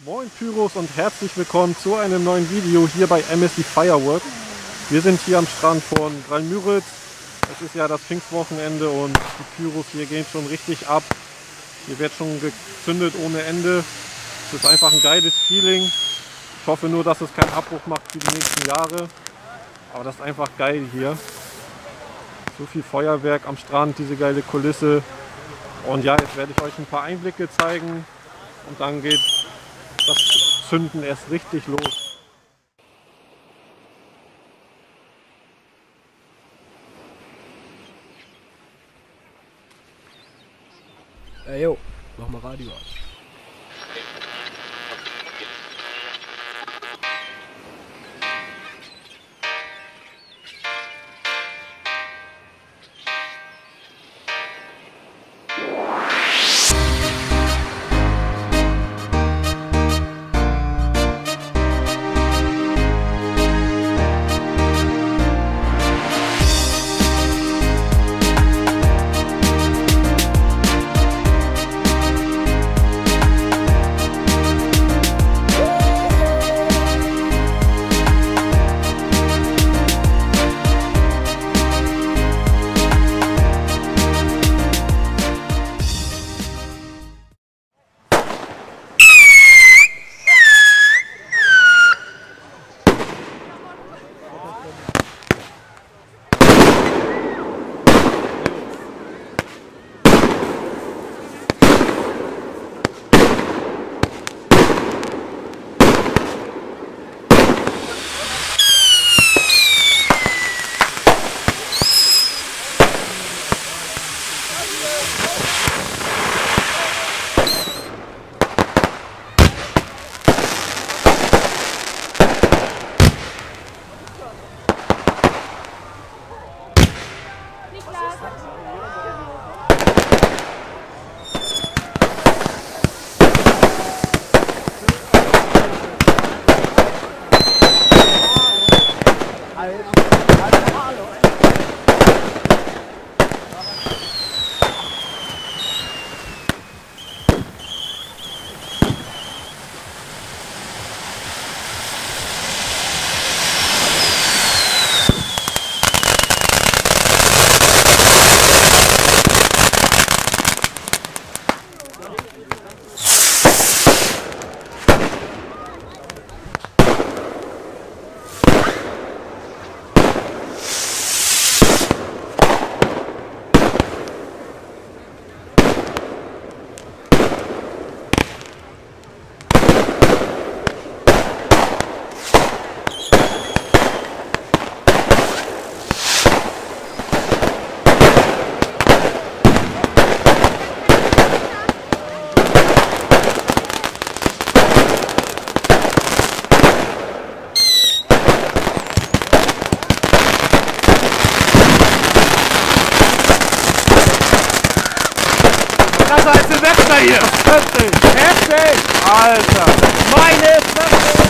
Moin Pyros und herzlich willkommen zu einem neuen Video hier bei MSD Firework. Wir sind hier am Strand von Graal-Müritz. Es ist ja das Pfingstwochenende und die Pyros hier gehen schon richtig ab. Hier wird schon gezündet ohne Ende. Es ist einfach ein geiles Feeling. Ich hoffe nur, dass es keinen Abbruch macht für die nächsten Jahre. Aber das ist einfach geil hier. So viel Feuerwerk am Strand, diese geile Kulisse. Und ja, jetzt werde ich euch ein paar Einblicke zeigen. Und dann geht das Zünden erst richtig los. Jo, mach mal Radio an. Das als Silvester hier! Heftig! Heftig! Alter! Meine Fresse!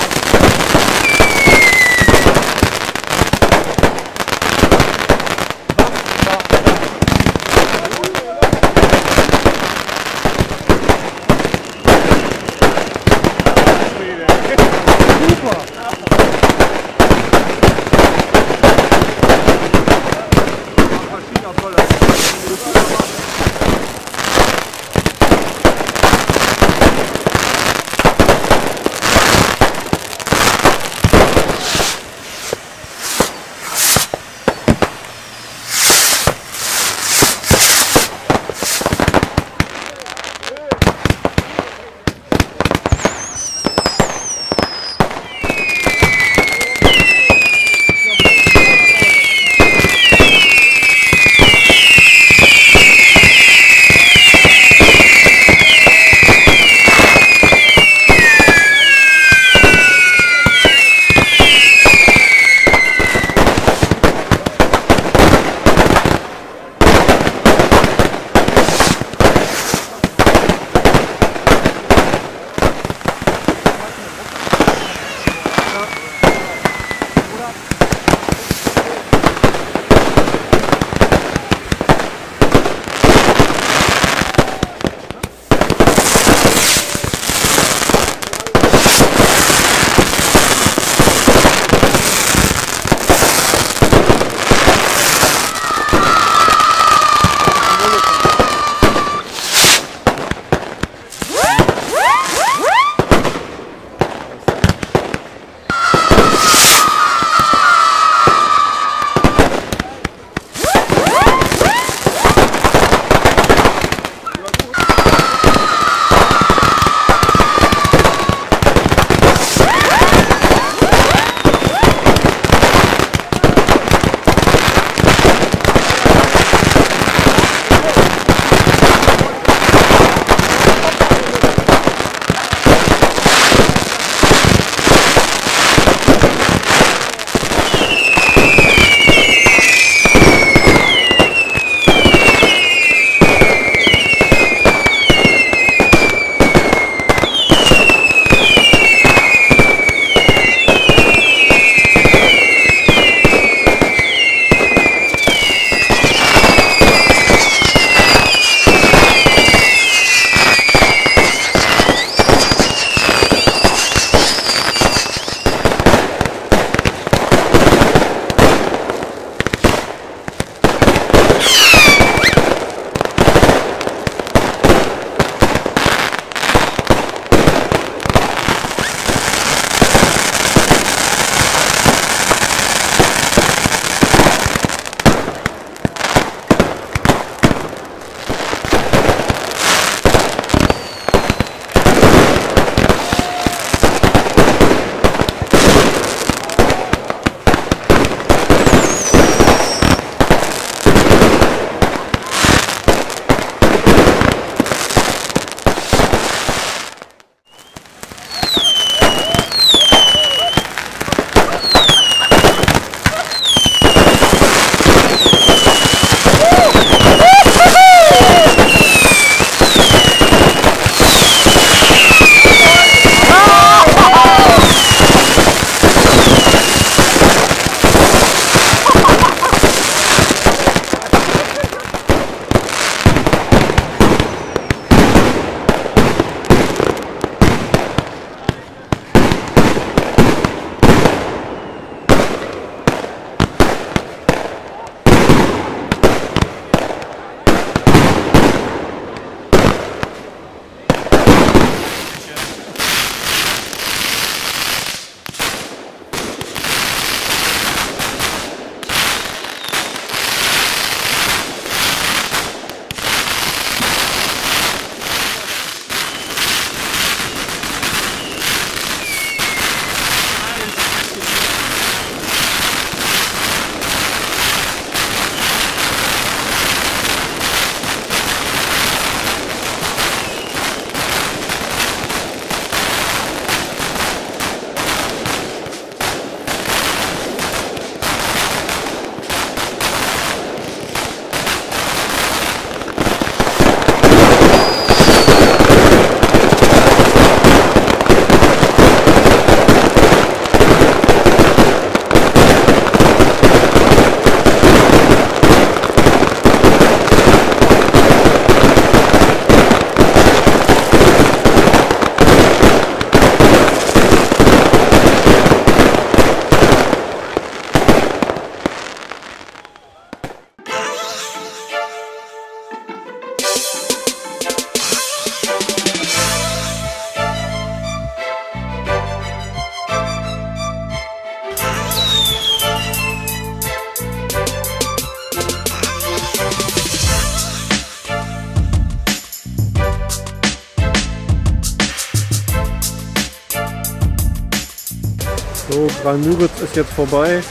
So, Graal-Müritz ist jetzt vorbei.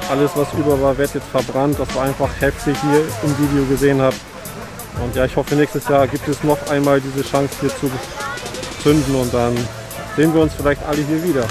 Alles, was über war, wird jetzt verbrannt. Das war einfach heftig, wie ihr im Video gesehen habt. Und ja, ich hoffe, nächstes Jahr gibt es noch einmal diese Chance hier zu zünden und dann sehen wir uns vielleicht alle hier wieder.